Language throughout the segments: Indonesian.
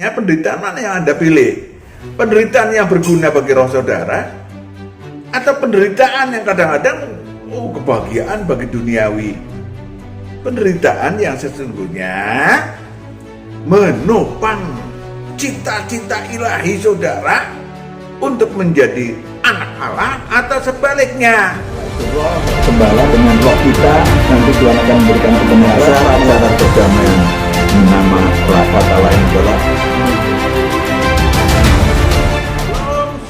Penderitaan mana yang Anda pilih? Penderitaan yang berguna bagi roh saudara, atau penderitaan yang kadang-kadang kebahagiaan bagi duniawi? Penderitaan yang sesungguhnya menopang cita-cita ilahi saudara untuk menjadi anak Allah, atau sebaliknya. Gembala dengan roh kita, nanti Tuhan akan memberikan kebenaran cara perdamaian. Nama kata lain adalah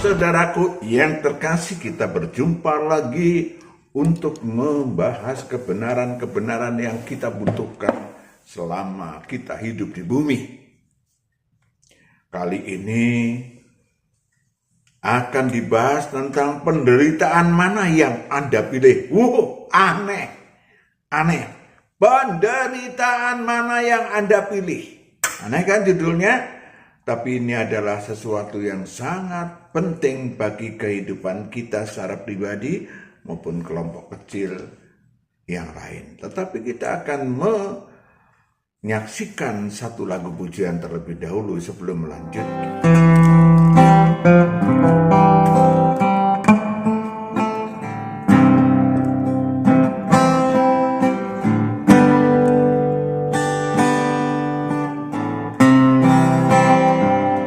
saudaraku yang terkasih, kita berjumpa lagi untuk membahas kebenaran-kebenaran yang kita butuhkan selama kita hidup di bumi. Kali ini akan dibahas tentang penderitaan mana yang Anda pilih. Aneh. Penderitaan mana yang Anda pilih? Aneh kan judulnya? Tapi ini adalah sesuatu yang sangat penting bagi kehidupan kita secara pribadi maupun kelompok kecil yang lain. Tetapi kita akan menyaksikan satu lagu pujian terlebih dahulu sebelum melanjutkan.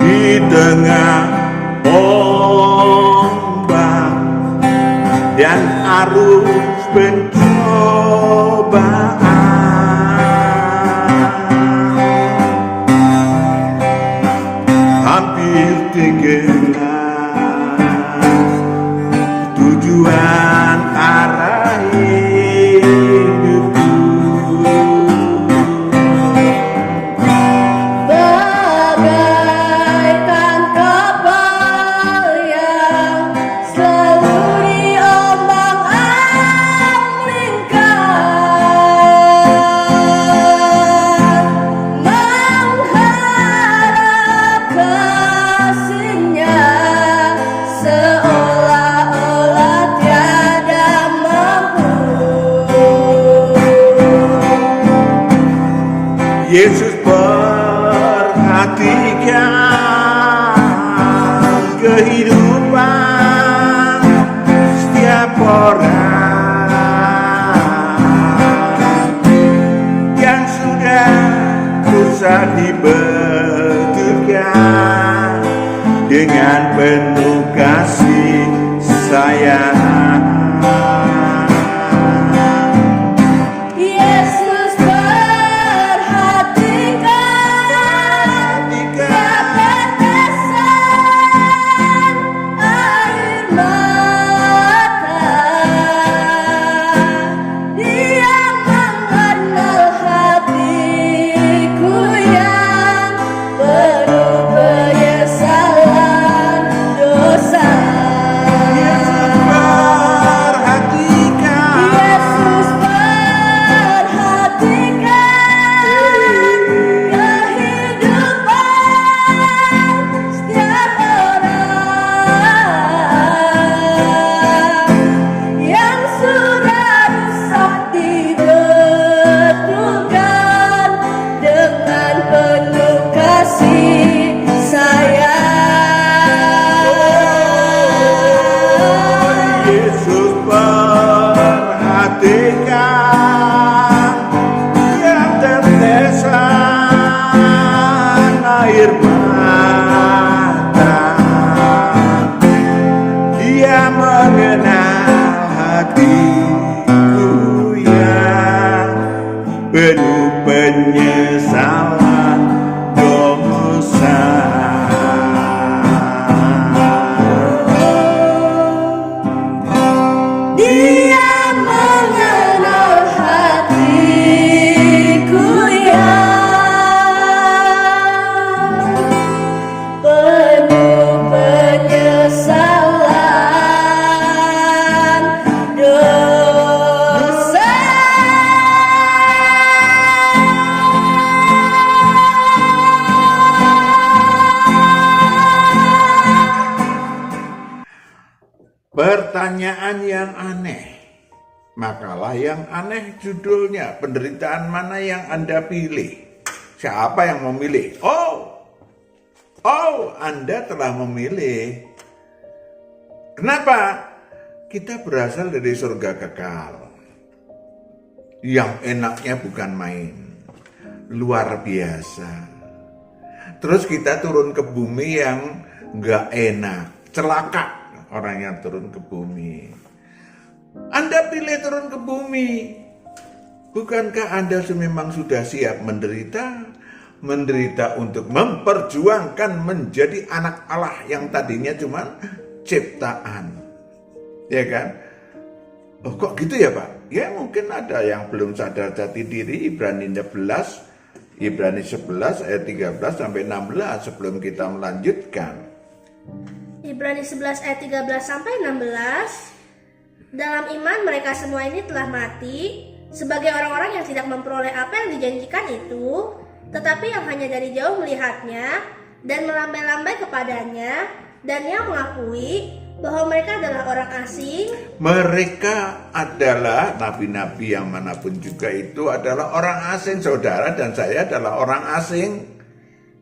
Di tengah ombak dan arus pencobaan, hampir tenggelam tujuan arah hidupku. Bagaikan kapal yang selalu diombang-ambingkan, mengharap kasihnya seolah-olah tiada mampu. Yesus perhatikan kehidupan setiap orang yang sudah susah dibetulkan dengan penuh kasih sayang. Yesus perhatikan ketetesan air mata. Dia mengenal hatiku yang penuh penyesalan dosa. Yesus perhatikan Yesus perhatikan kehidupan setiap orang yang sudah rusak dibetulkan dengan penuh kasih sayang. Yesus perhatikan yang tetesan air mata. Dia mengenal hatiku yang penuh penyesalan dosa. Dia mengenal hatiku yang penuh penyesalan dosa. Pertanyaan yang aneh. Makalah yang aneh judulnya. Penderitaan mana yang Anda pilih? Siapa yang memilih? Oh, Oh, Anda telah memilih. Kenapa? Kita berasal dari surga kekal. Yang enaknya bukan main. Luar biasa. Terus kita turun ke bumi yang gak enak. Celaka orang yang turun ke bumi. Anda pilih turun ke bumi. Bukankah Anda memang sudah siap menderita? Menderita untuk memperjuangkan menjadi anak Allah yang tadinya cuma ciptaan. Ya kan? Oh kok gitu ya Pak? Ya mungkin ada yang belum sadar jati diri. Ibrani 11 ayat 13 sampai 16 sebelum kita melanjutkan. Ibrani 11 ayat 13 sampai 16. Dalam iman mereka semua ini telah mati sebagai orang-orang yang tidak memperoleh apa yang dijanjikan itu, tetapi yang hanya dari jauh melihatnya dan melambai-lambai kepadanya, dan yang mengakui bahwa mereka adalah orang asing. Mereka adalah nabi-nabi yang manapun juga itu adalah orang asing. Saudara dan saya adalah orang asing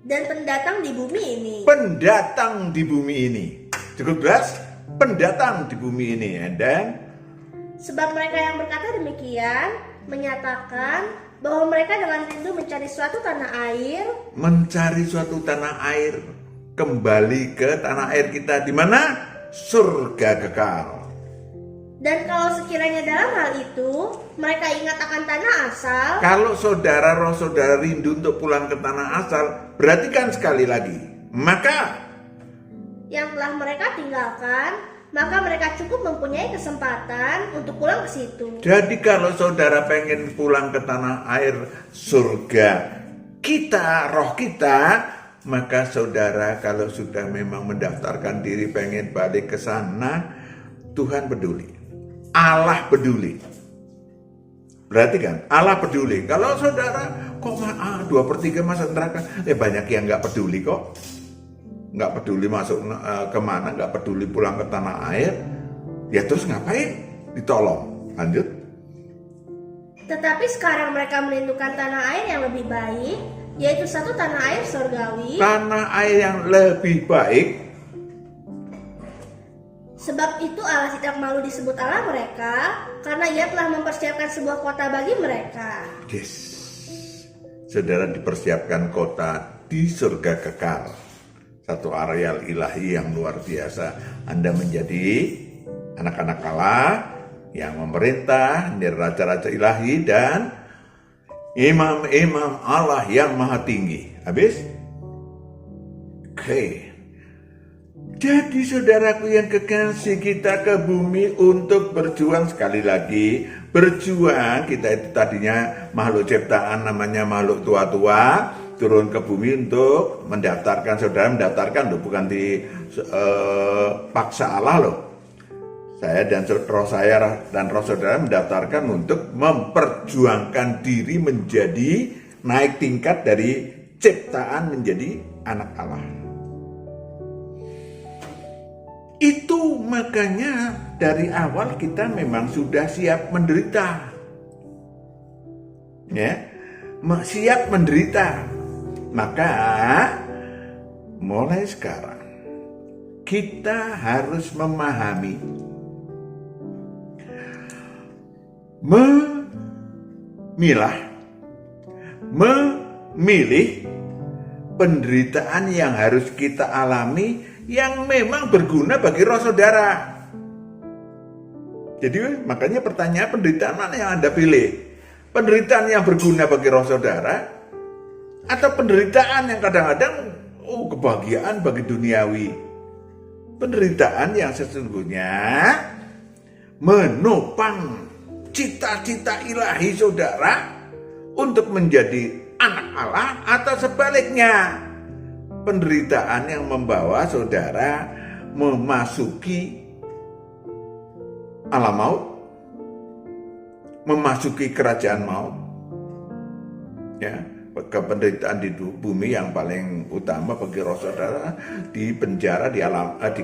Dan pendatang di bumi ini. pendatang di bumi ini. Cukup jelas? Pendatang di bumi ini. And then, Sebab mereka yang berkata demikian menyatakan bahwa mereka dengan rindu mencari suatu tanah air, mencari suatu tanah air, kembali ke tanah air kita di mana? Surga kekal. dan kalau sekiranya dalam hal itu mereka ingat akan tanah asal, Kalau roh saudara rindu untuk pulang ke tanah asal, berarti kan sekali lagi, maka yang telah mereka tinggalkan, maka mereka cukup mempunyai kesempatan untuk pulang ke situ. jadi kalau saudara pengen pulang ke tanah air surga kita, roh kita, maka saudara kalau sudah memang mendaftarkan diri pengen balik ke sana, Tuhan peduli. Allah peduli. Berarti kan Allah peduli. Kalau saudara kok 2/3 masuk neraka, banyak yang nggak peduli kok. Nggak peduli masuk kemana, nggak peduli pulang ke tanah air, ya terus ngapain? Ditolong. Lanjut. Tetapi sekarang mereka merindukan tanah air yang lebih baik, yaitu satu tanah air surgawi. Tanah air yang lebih baik. Sebab itu Allah tidak malu disebut Allah mereka, karena Ia telah mempersiapkan sebuah kota bagi mereka. Yes. Saudara dipersiapkan kota di surga kekal. Satu areal ilahi yang luar biasa. Anda menjadi anak-anak Allah yang memerintah, menjadi raja-raja ilahi dan imam-imam Allah yang maha tinggi. Habis? Oke. Jadi saudaraku yang kekasih, kita ke bumi untuk berjuang. Sekali lagi, berjuang. Kita itu tadinya makhluk ciptaan, namanya makhluk tua-tua, turun ke bumi untuk mendaftarkan. Saudara mendaftarkan loh, bukan paksa Allah loh. Saya dan roh saya dan roh saudara mendaftarkan untuk memperjuangkan diri menjadi naik tingkat dari ciptaan menjadi anak Allah. Itu makanya dari awal kita memang sudah siap menderita. Ya, siap menderita. Maka mulai sekarang kita harus memahami, memilih penderitaan yang harus kita alami yang memang berguna bagi roh saudara. Jadi makanya pertanyaan, penderitaan mana yang Anda pilih? Penderitaan yang berguna bagi roh saudara, atau penderitaan yang kadang-kadang kebahagiaan bagi duniawi? Penderitaan yang sesungguhnya menopang cita-cita ilahi saudara untuk menjadi anak Allah, atau sebaliknya penderitaan yang membawa saudara memasuki alam maut, memasuki kerajaan maut. Ya, penderitaan di bumi yang paling utama bagi roh saudara di penjara di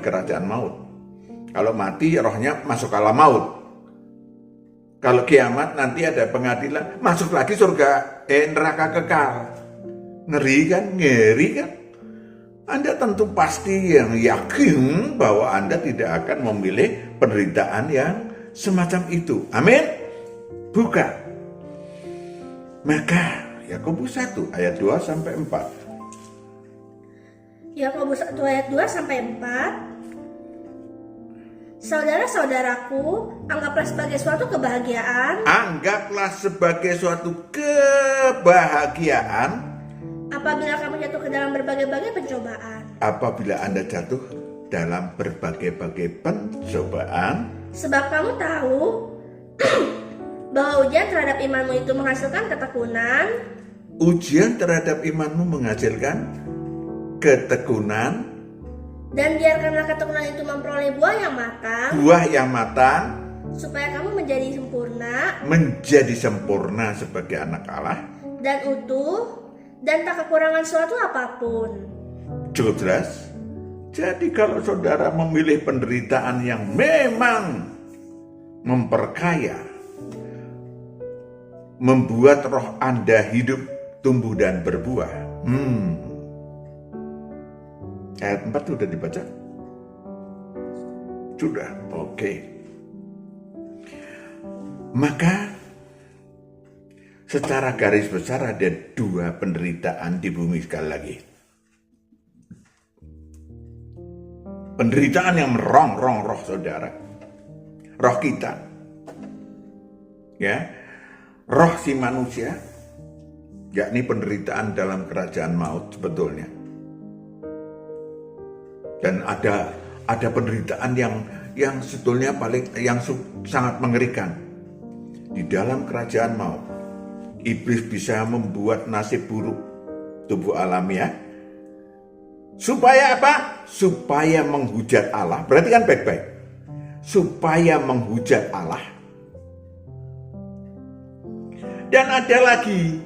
kerajaan maut. Kalau mati rohnya masuk alam maut. Kalau kiamat nanti ada pengadilan, masuk lagi surga neraka kekal. Ngeri kan? Anda tentu pasti yang yakin bahwa Anda tidak akan memilih penderitaan yang semacam itu. Amin. Buka. Maka Yakobus 1 ayat 2 sampai 4. Yakobus 1 ayat 2 sampai 4. Saudara-saudaraku, anggaplah sebagai suatu kebahagiaan Anggaplah sebagai suatu kebahagiaan apabila kamu jatuh ke dalam berbagai-bagai pencobaan. apabila Anda jatuh dalam berbagai-bagai pencobaan. Sebab kamu tahu bahwa ujian terhadap imanmu itu menghasilkan ketekunan, Ujian terhadap imanmu menghasilkan ketekunan, dan biarkanlah ketekunan itu memperoleh buah yang matang, buah yang matang, supaya kamu menjadi sempurna menjadi sempurna sebagai anak Allah. dan utuh dan tak kekurangan suatu apapun. Cukup jelas? Jadi kalau saudara memilih penderitaan yang memang memperkaya, membuat roh Anda hidup, tumbuh dan berbuah. Ayat 4 sudah dibaca? Sudah, oke. Maka secara garis besar ada dua penderitaan di bumi sekali lagi. Penderitaan yang merongrong roh saudara, roh kita, ya, roh si manusia, yakni penderitaan dalam kerajaan maut sebetulnya. Dan ada penderitaan yang sebetulnya sangat mengerikan. Di dalam kerajaan maut, iblis bisa membuat nasib buruk tubuh alamiah. Supaya apa? Supaya menghujat Allah. Berarti kan baik-baik. Supaya menghujat Allah. Dan ada lagi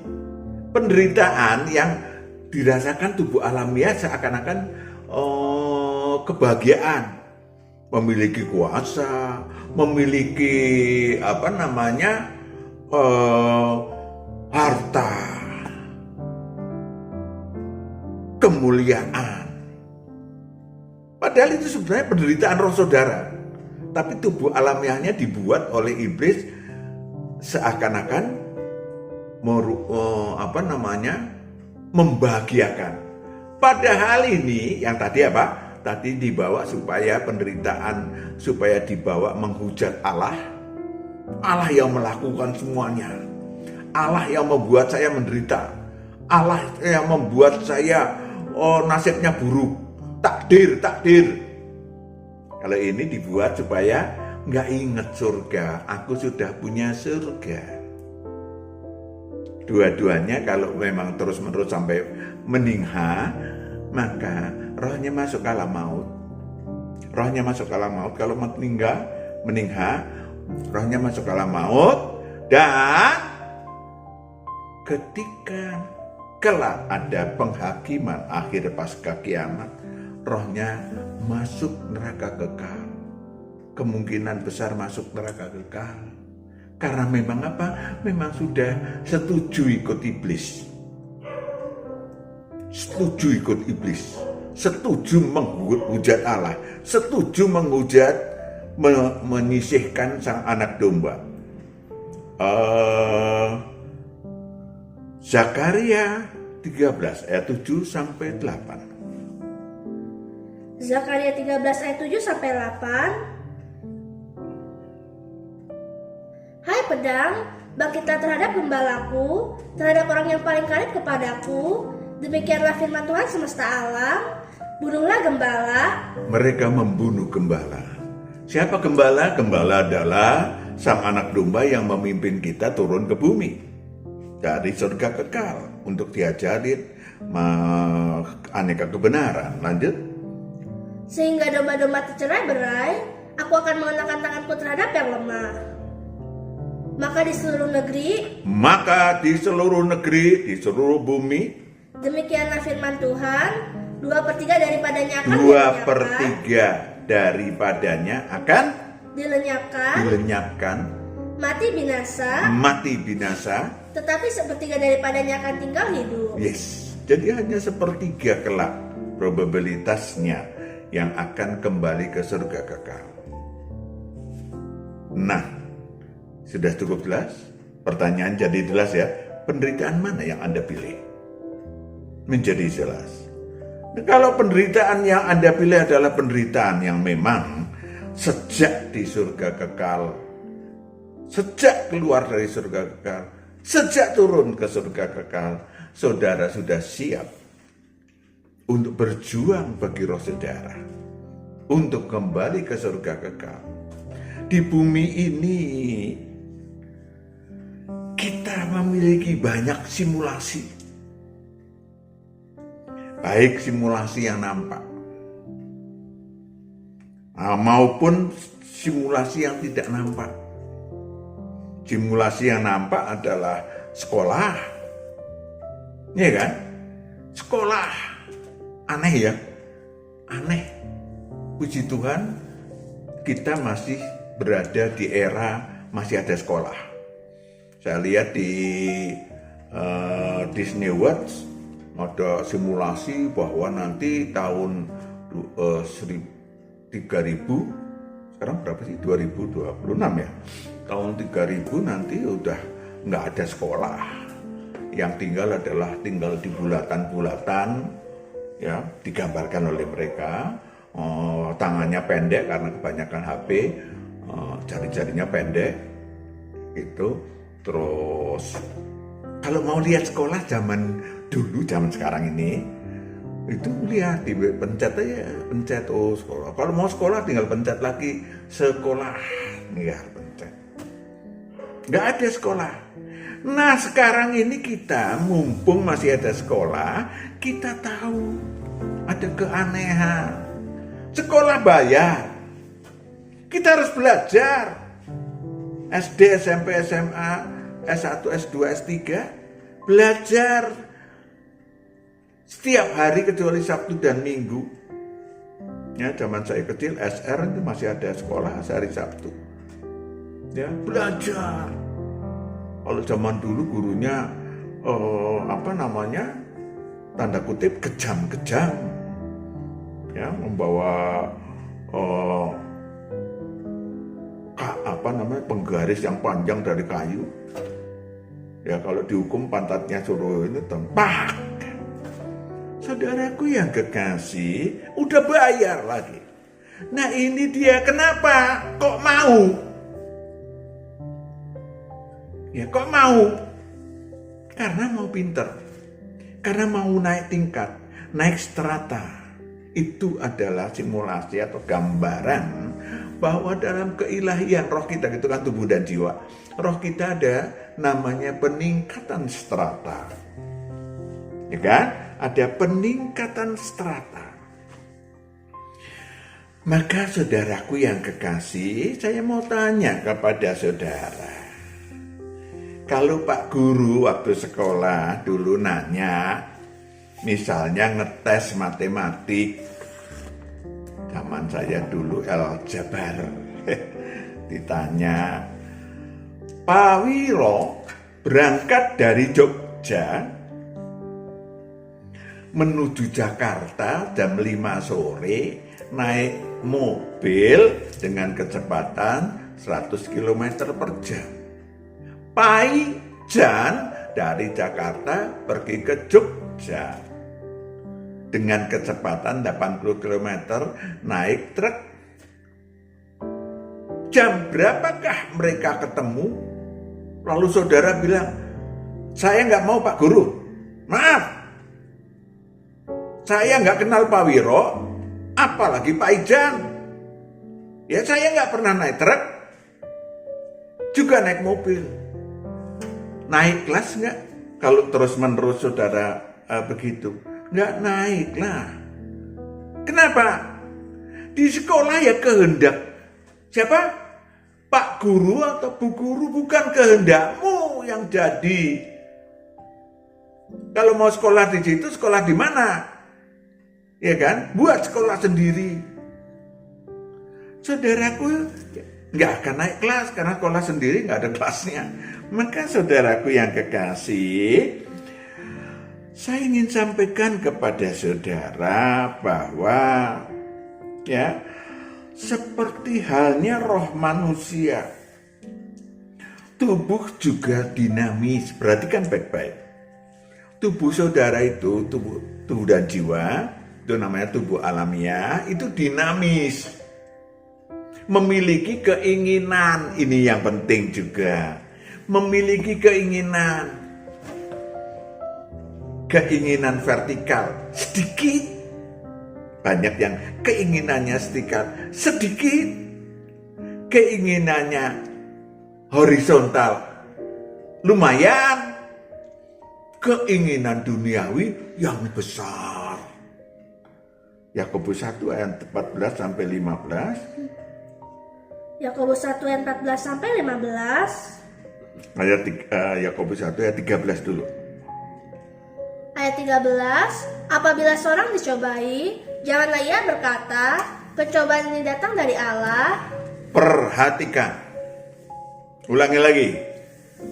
penderitaan yang dirasakan tubuh alamiah seakan-akan kebahagiaan, memiliki kuasa, memiliki harta, kemuliaan. Padahal itu sebenarnya penderitaan roh saudara, tapi tubuh alamiahnya dibuat oleh iblis seakan-akan membahagiakan. Padahal ini yang tadi apa? Tadi dibawa supaya penderitaan, supaya dibawa menghujat Allah. Allah yang melakukan semuanya. Allah yang membuat saya menderita. Allah yang membuat saya nasibnya buruk. Takdir. Kalau ini dibuat supaya nggak ingat surga. Aku sudah punya surga. Dua-duanya kalau memang terus-menerus sampai meningha, maka rohnya masuk ke alam maut. Rohnya masuk ke alam maut. Kalau meningha, rohnya masuk ke alam maut. Dan ketika kelak ada penghakiman akhir pasca kiamat, rohnya masuk neraka kekal. Kemungkinan besar masuk neraka kekal. Karena memang apa? Memang sudah setuju ikut iblis. Setuju ikut iblis. Setuju menghujat Allah. Setuju menghujat, menyisihkan sang anak domba. Zakaria 13 ayat 7 sampai 8. Zakaria 13 ayat 7 sampai 8. Hai pedang, bangkitlah terhadap gembalaku, terhadap orang yang paling karib kepadaku. Demikianlah firman Tuhan semesta alam. Bunuhlah gembala. Mereka membunuh gembala. Siapa gembala? Gembala adalah sang anak domba yang memimpin kita turun ke bumi dari surga kekal untuk diajarin aneka kebenaran. Lanjut. Sehingga domba-domba tercerai-berai, aku akan mengenakan tanganku terhadap yang lemah. Maka di seluruh negeri, di seluruh bumi, demikianlah firman Tuhan, 2/3 daripadanya akan dilenyapkan, mati binasa, tetapi 1/3 daripadanya akan tinggal hidup. Yes, jadi hanya 1/3 kelak probabilitasnya yang akan kembali ke surga kekal. Nah, sudah cukup jelas? Pertanyaan jadi jelas ya, penderitaan mana yang Anda pilih? Menjadi jelas. Nah, kalau penderitaan yang Anda pilih adalah penderitaan yang memang sejak di surga kekal, sejak keluar dari surga kekal, sejak turun ke surga kekal, saudara sudah siap untuk berjuang bagi roh saudara, untuk kembali ke surga kekal. Di bumi ini kita memiliki banyak simulasi, baik simulasi yang nampak maupun simulasi yang tidak nampak. Simulasi yang nampak adalah sekolah, ya kan? Sekolah, aneh ya, aneh. Puji Tuhan, kita masih berada di era masih ada sekolah. Saya lihat di Disney World ada simulasi bahwa nanti tahun 3000, sekarang berapa sih? 2026 ya. Tahun 3000 nanti udah nggak ada sekolah. Yang tinggal di bulatan-bulatan, ya, digambarkan oleh mereka. Tangannya pendek karena kebanyakan HP, jari-jarinya pendek, itu. Terus kalau mau lihat sekolah zaman dulu, zaman sekarang ini, itu lihat di pencet aja, pencet sekolah. Kalau mau sekolah tinggal pencet lagi sekolah, ya pencet. Nggak ada sekolah. Nah sekarang ini kita mumpung masih ada sekolah, kita tahu ada keanehan. Sekolah bayar, kita harus belajar. SD, SMP, SMA, S1, S2, S3, belajar setiap hari kecuali Sabtu dan Minggu. Ya, zaman saya kecil SR itu masih ada sekolah sehari Sabtu. Ya, belajar. Kalau zaman dulu gurunya tanda kutip kejam-kejam. Ya, membawa penggaris yang panjang dari kayu. Ya, kalau dihukum pantatnya suruh ini tempak. Saudaraku yang kekasih, udah bayar lagi. Nah ini dia, kenapa kok mau? Ya kok mau? Karena mau pinter. Karena mau naik tingkat, naik strata. Itu adalah simulasi atau gambaran bahwa dalam keilahian roh kita, itu kan tubuh dan jiwa. Roh kita ada namanya peningkatan strata. Ya kan? Ada peningkatan strata. Maka saudaraku yang kekasih, saya mau tanya kepada saudara. Kalau Pak Guru waktu sekolah dulu nanya, misalnya ngetes matematik, zaman saya dulu aljabar, ditanya, Pak Wiro berangkat dari Jogja menuju Jakarta jam 5 sore, naik mobil dengan kecepatan 100 km per jam. Jan dari Jakarta pergi ke Jogja dengan kecepatan 80 km naik truk. Jam berapakah mereka ketemu? Lalu saudara bilang, saya nggak mau Pak Guru, maaf, saya nggak kenal Pak Wiro, apalagi Pak Ijan. Ya saya nggak pernah naik truk, juga naik mobil. Naik kelas nggak? Kalau terus-menerus saudara begitu, nggak naik lah. Kenapa? Di sekolah ya kehendak siapa? Pak Guru atau Bu Guru, bukan kehendakmu yang jadi. Kalau mau sekolah di situ, sekolah di mana? Ya kan? Buat sekolah sendiri. Saudaraku nggak akan naik kelas karena sekolah sendiri nggak ada kelasnya. Maka saudaraku yang kekasih, Saya ingin sampaikan kepada saudara bahwa ya, seperti halnya roh manusia, tubuh juga dinamis. Perhatikan baik-baik. Tubuh saudara itu, tubuh dan jiwa, itu namanya tubuh alamiah, itu dinamis. Memiliki keinginan, ini yang penting juga. Memiliki keinginan vertikal sedikit, banyak yang keinginannya sedikit, keinginannya horizontal lumayan, keinginan duniawi yang besar. Yakobus 1 ayat 14 sampai 15. Yakobus 1 ayat 14 sampai 15. Yakobus 1 ayat 13 dulu. Ayat 13, apabila seorang dicobai, janganlah ia berkata, pencobaan ini datang dari Allah. Perhatikan. Ulangi lagi.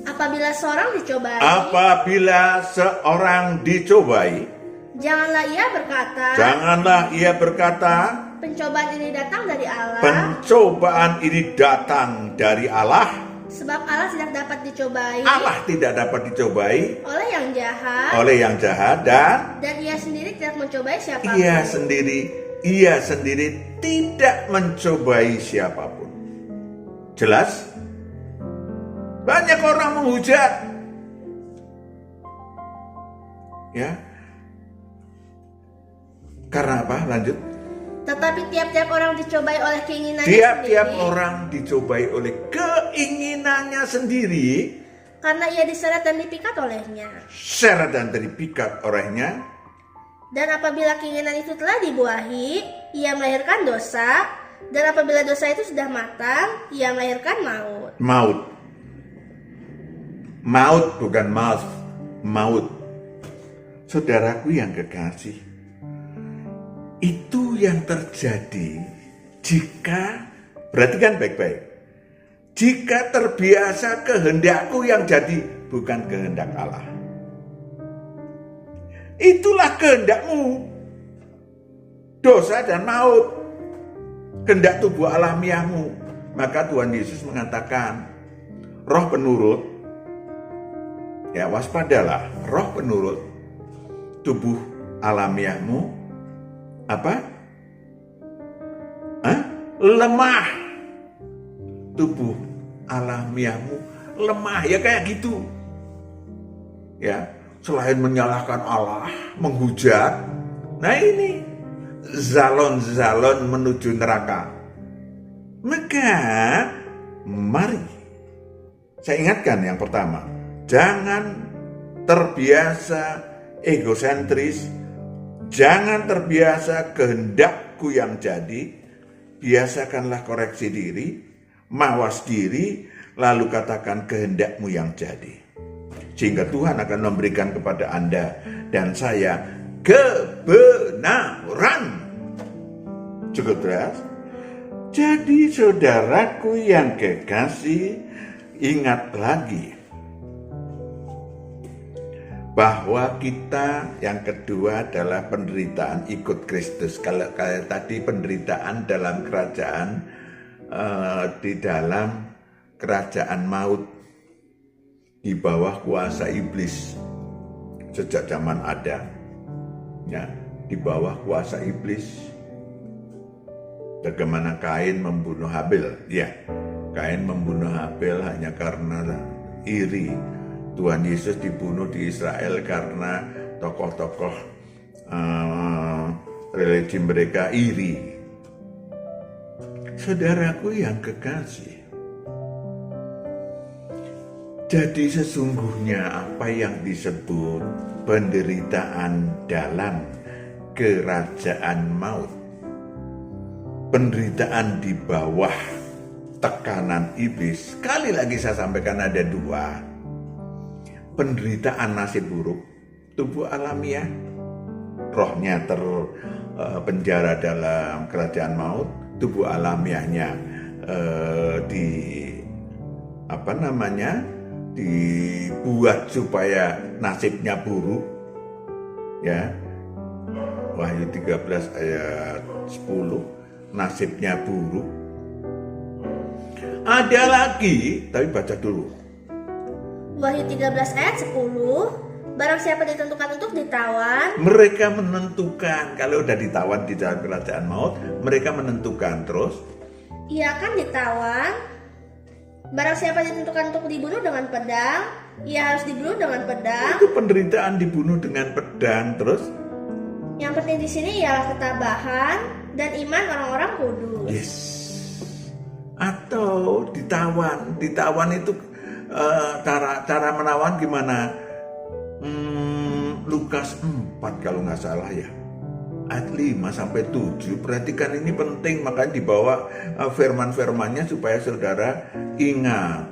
Apabila seorang dicobai, janganlah ia berkata, pencobaan ini datang dari Allah. Pencobaan ini datang dari Allah. Sebab Allah tidak dapat dicobai. Allah tidak dapat dicobai oleh yang jahat, dan ia sendiri tidak mencobai siapapun. Ia sendiri tidak mencobai siapapun. Jelas? Banyak orang menghujat. Ya. Karena apa? Lanjut. Tetapi tiap-tiap orang dicobai oleh keinginannya Tiap-tiap sendiri. orang dicobai oleh keinginannya sendiri. Karena ia diseret dan dipikat olehnya. Seret dan dipikat olehnya. Dan apabila keinginan itu telah dibuahi, ia melahirkan dosa. Dan apabila dosa itu sudah matang, ia melahirkan maut. Maut bukan maut. Maut. Saudaraku yang kekasih, itu yang terjadi jika, perhatikan baik-baik, jika terbiasa kehendakku yang jadi, bukan kehendak Allah. Itulah kehendakmu, dosa dan maut, kehendak tubuh alamiahmu. Maka Tuhan Yesus mengatakan, roh penurut, ya waspadalah, roh penurut tubuh alamiahmu apa? Lemah. Tubuh alamiahmu lemah, ya kayak gitu. Ya, selain menyalahkan Allah, menghujat. Nah ini zalon-zalon menuju neraka. Maka mari saya ingatkan yang pertama, jangan terbiasa egosentris. Jangan terbiasa kehendakku yang jadi. Biasakanlah koreksi diri, mawas diri, lalu katakan kehendakmu yang jadi. Sehingga Tuhan akan memberikan kepada Anda dan saya kebenaran. Cukup jelas? Jadi saudaraku yang kekasih, ingat lagi bahwa kita yang kedua adalah penderitaan ikut Kristus. Kalau kayak tadi penderitaan dalam kerajaan, di dalam kerajaan maut, di bawah kuasa iblis sejak zaman Adam, ya, di bawah kuasa iblis. Bagaimana Kain membunuh Habil? Ya, Kain membunuh Habil hanya karena iri. Tuhan Yesus dibunuh di Israel karena tokoh-tokoh religi mereka iri. Saudaraku yang kekasih, jadi sesungguhnya apa yang disebut penderitaan dalam kerajaan maut, penderitaan di bawah tekanan iblis, sekali lagi saya sampaikan ada dua. Penderitaan nasib buruk, tubuh alamiah, rohnya terpenjara dalam kerajaan maut, tubuh alamiahnya dibuat supaya nasibnya buruk, Ya. Wahyu 13 ayat 10, nasibnya buruk. Ada lagi, tapi baca dulu. Wahyu 13 ayat 10, barang siapa ditentukan untuk ditawan, Mereka menentukan, kalau udah ditawan di dalam kerajaan maut, mereka menentukan terus. ia akan ditawan. Barang siapa ditentukan untuk dibunuh dengan pedang, ia harus dibunuh dengan pedang. Itu penderitaan dibunuh dengan pedang terus. Yang penting di sini ialah ketabahan dan iman orang-orang kudus. Yes. Atau ditawan. Ditawan itu cara menawan gimana? Lukas 4 kalau nggak salah ya. Ayat 5 sampai 7. Perhatikan ini penting, makanya dibawa firman-firmannya supaya saudara ingat.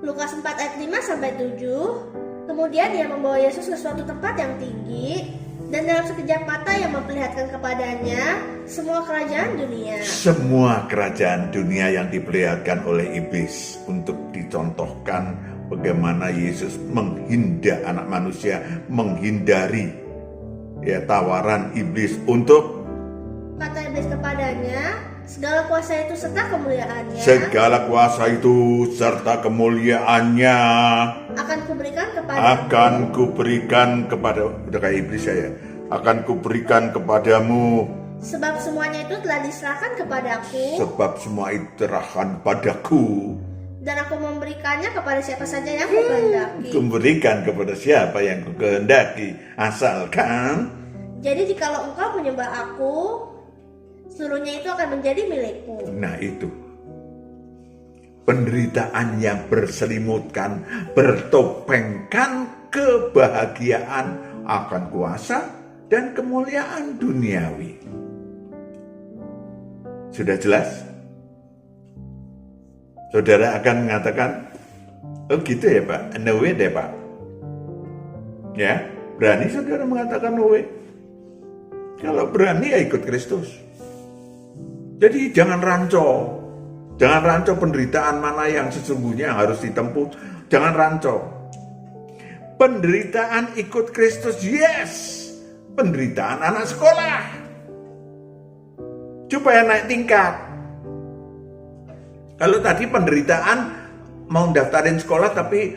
Lukas 4 ayat 5 sampai 7. Kemudian ia membawa Yesus ke suatu tempat yang tinggi, dan dalam sekejap mata yang memperlihatkan kepadanya semua kerajaan dunia. Semua kerajaan dunia yang diperlihatkan oleh iblis untuk dicontohkan bagaimana Yesus menghindar anak manusia, menghindari ya tawaran iblis untuk Kata iblis kepadanya, segala kuasa itu serta kemuliaannya segala kuasa itu serta kemuliaannya akan kuberikan kepadamu. akan kuberikan kepada, udah kayak iblis saya, akan kuberikan kepadamu, Sebab semuanya itu telah diserahkan kepadaku, sebab semua itu serahkan padaku. dan aku memberikannya kepada siapa saja yang kukehendaki. Kuberikan kepada siapa yang kukehendaki, asalkan. Jadi jikalau engkau menyembah aku, seluruhnya itu akan menjadi milikku. Nah itu penderitaan yang berselimutkan, bertopengkan kebahagiaan akan kuasa dan kemuliaan duniawi. Sudah jelas? Saudara akan mengatakan, oh gitu ya Pak, no way deh Pak. Ya, berani saudara mengatakan no way? Kalau berani ya ikut Kristus. Jadi jangan ranco. Jangan ranco penderitaan mana yang sesungguhnya harus ditempuh. Jangan ranco. Penderitaan ikut Kristus, yes. Penderitaan anak sekolah. Supaya naik tingkat. Kalau tadi penderitaan mau daftarin sekolah tapi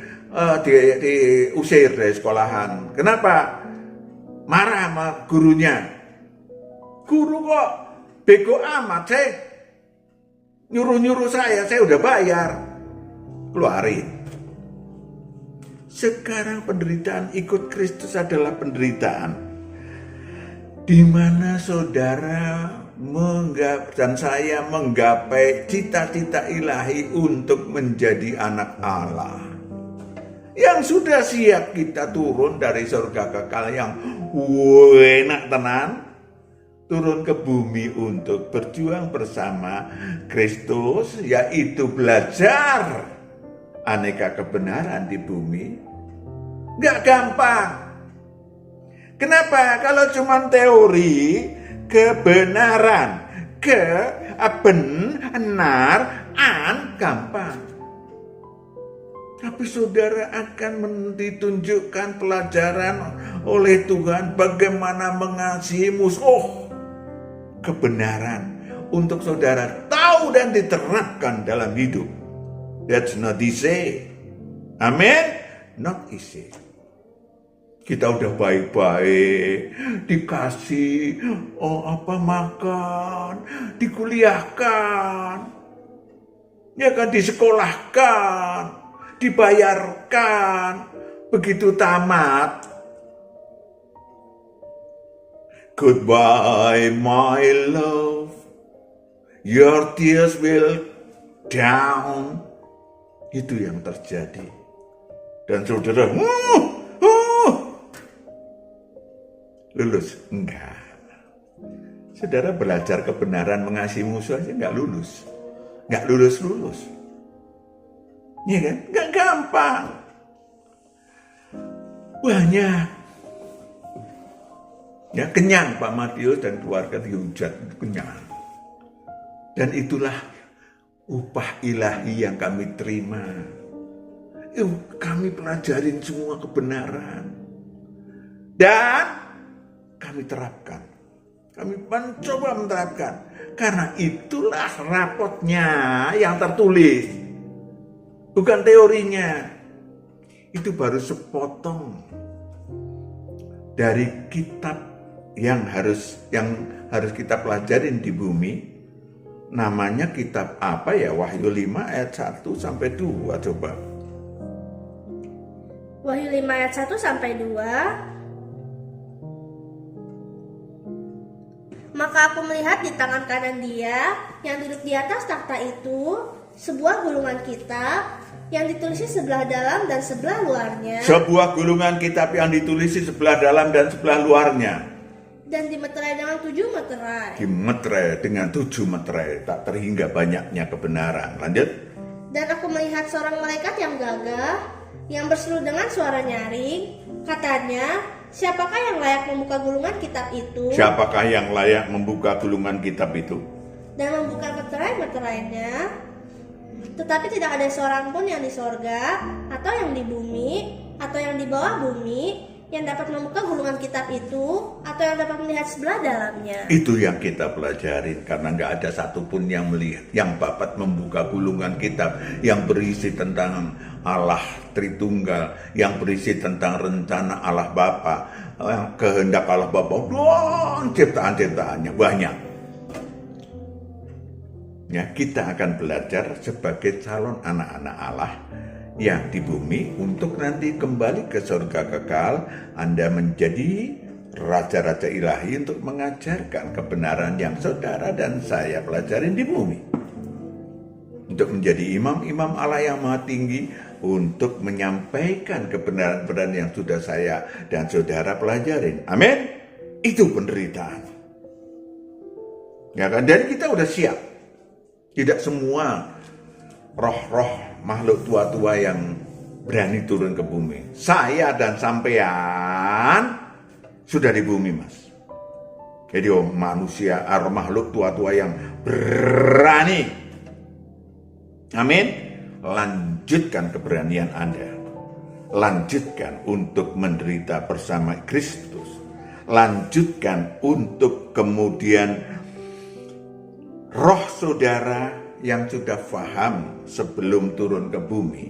diusir dari sekolahan. Kenapa? Marah sama gurunya. Guru kok bego amat, saya nyuruh-nyuruh saya udah bayar. Keluarin. Sekarang penderitaan ikut Kristus adalah penderitaan di mana saudara dan saya menggapai cita-cita ilahi untuk menjadi anak Allah. Yang sudah siap kita turun dari surga kekal yang enak tenan, turun ke bumi untuk berjuang bersama Kristus, yaitu belajar aneka kebenaran di bumi. Gak gampang. Kenapa? Kalau cuma teori kebenaran, kebenaran gampang. Tapi saudara akan ditunjukkan pelajaran oleh Tuhan bagaimana mengasihi musuh. Kebenaran untuk saudara tahu dan diterapkan dalam hidup. That's not easy. Amin. Not easy. Kita udah baik-baik, dikasih makan, dikuliahkan, ya kan, disekolahkan, dibayarkan, begitu tamat. Goodbye my love, your tears will down. Itu yang terjadi. Dan saudara, lulus? Enggak. Saudara belajar kebenaran mengasihi musuh aja enggak lulus. Enggak lulus-lulus. Iya kan? Enggak gampang. Banyak. Ya, kenyang Pak Matius dan keluarga dihujat, kenyang. Dan itulah upah ilahi yang kami terima. Kami pelajarin semua kebenaran. Dan kami terapkan. Kami mencoba menerapkan. Karena itulah rapotnya yang tertulis. Bukan teorinya. Itu baru sepotong dari kitab yang harus kita pelajarin di bumi. Namanya kitab apa ya? Wahyu 5 ayat 1 sampai 2 coba. Wahyu 5 ayat 1 sampai 2. Maka aku melihat di tangan kanan Dia yang duduk di atas takhta itu sebuah gulungan kitab yang ditulisi sebelah dalam dan sebelah luarnya. Sebuah gulungan kitab yang ditulisi sebelah dalam dan sebelah luarnya. Dan dimeterai dengan 7 meterai. Dimeterai dengan 7 meterai, tak terhingga banyaknya kebenaran. Lanjut. Dan aku melihat seorang malaikat yang gagah, yang berseru dengan suara nyaring. Katanya, siapakah yang layak membuka gulungan kitab itu? Siapakah yang layak membuka gulungan kitab itu? Dan membuka meterai-meterainya. Tetapi tidak ada seorang pun yang di sorga, atau yang di bumi, atau yang di bawah bumi, yang dapat membuka gulungan kitab itu, atau yang dapat melihat sebelah dalamnya. Itu yang kita pelajarin, karena nggak ada satupun yang melihat, yang dapat membuka gulungan kitab yang berisi tentang Allah Tritunggal, yang berisi tentang rencana Allah Bapa, kehendak Allah Bapa, dan ciptaan-ciptaannya banyak. Ya, kita akan belajar sebagai calon anak-anak Allah yang di bumi untuk nanti kembali ke surga kekal. Anda menjadi raja-raja ilahi untuk mengajarkan kebenaran yang saudara dan saya pelajarin di bumi. Untuk menjadi imam-imam Allah yang maha tinggi, untuk menyampaikan kebenaran-kebenaran yang sudah saya dan saudara pelajarin. Amin. Itu penderitaan. Ya kan? Dan kita udah siap. Tidak semua roh-roh makhluk tua-tua yang berani turun ke bumi. Saya dan sampean sudah di bumi, Mas. Jadi manusia, makhluk tua-tua yang berani. Amin. Lanjutkan keberanian Anda. Lanjutkan untuk menderita bersama Kristus. Lanjutkan untuk kemudian roh saudara yang sudah faham sebelum turun ke bumi,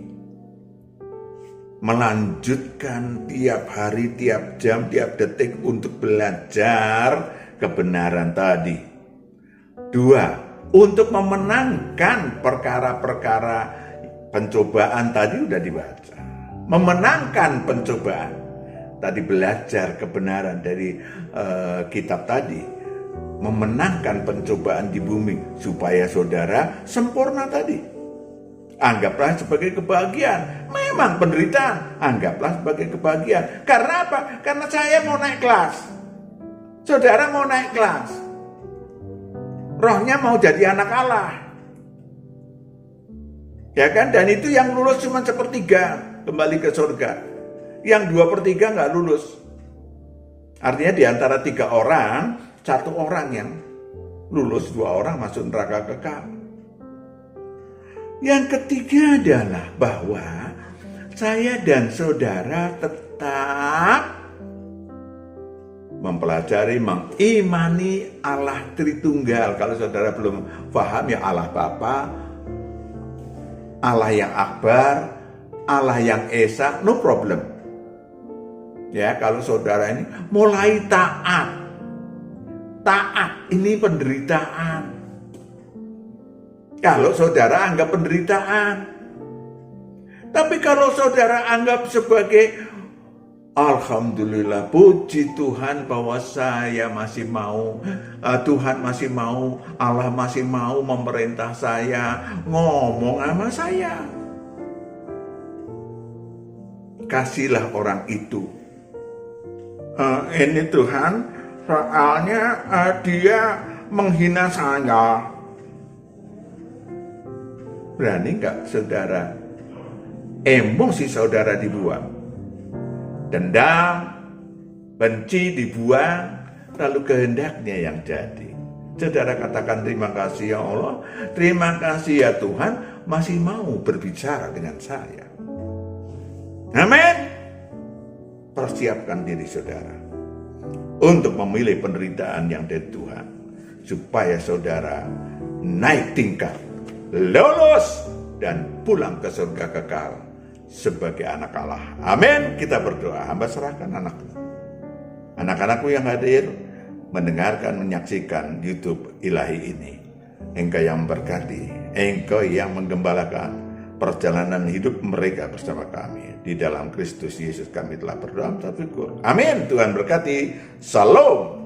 melanjutkan tiap hari, tiap jam, tiap detik untuk belajar kebenaran tadi. 2, untuk memenangkan perkara-perkara pencobaan tadi udah dibaca. Memenangkan pencobaan. Tadi belajar kebenaran dari kitab tadi. Memenangkan pencobaan di bumi supaya saudara sempurna tadi. Anggaplah sebagai kebahagiaan. Memang penderitaan, anggaplah sebagai kebahagiaan. Karena apa? Karena saya mau naik kelas. Saudara mau naik kelas. Rohnya mau jadi anak Allah. Ya kan? Dan itu yang lulus cuma 1/3 kembali ke surga. Yang 2/3 nggak lulus. Artinya di antara 3 orang, 1 orang yang lulus, 2 orang masuk neraka kekal. Yang ketiga adalah bahwa saya dan saudara tetap mempelajari, mengimani Allah Tritunggal. Kalau saudara belum paham ya Allah Bapa, Allah yang Akbar, Allah yang Esa, no problem. Ya, kalau saudara ini mulai taat, ini penderitaan. Kalau saudara anggap penderitaan. Tapi kalau saudara anggap sebagai alhamdulillah, puji Tuhan bahwa saya masih mau, Tuhan masih mau, Allah masih mau memerintah saya, ngomong sama saya. Kasihlah orang itu. Ini Tuhan, soalnya dia menghina saya. Berani nggak saudara? Emosi saudara dibuang. Dendam, benci dibuang, lalu kehendaknya yang jadi. Saudara katakan terima kasih ya Allah, terima kasih ya Tuhan masih mau berbicara dengan saya. Amin. Persiapkan diri saudara. untuk memilih penderitaan yang dari Tuhan, supaya saudara naik tingkat, lolos, dan pulang ke surga kekal sebagai anak Allah. Amin. Kita berdoa. Hamba serahkan anak-anakku yang hadir mendengarkan, menyaksikan YouTube Ilahi ini. Engkau yang memberkati, Engkau yang menggembalakan perjalanan hidup mereka bersama kami. Di dalam Kristus Yesus kami telah berdoa, bersyukur. Amin. Tuhan berkati. Shalom.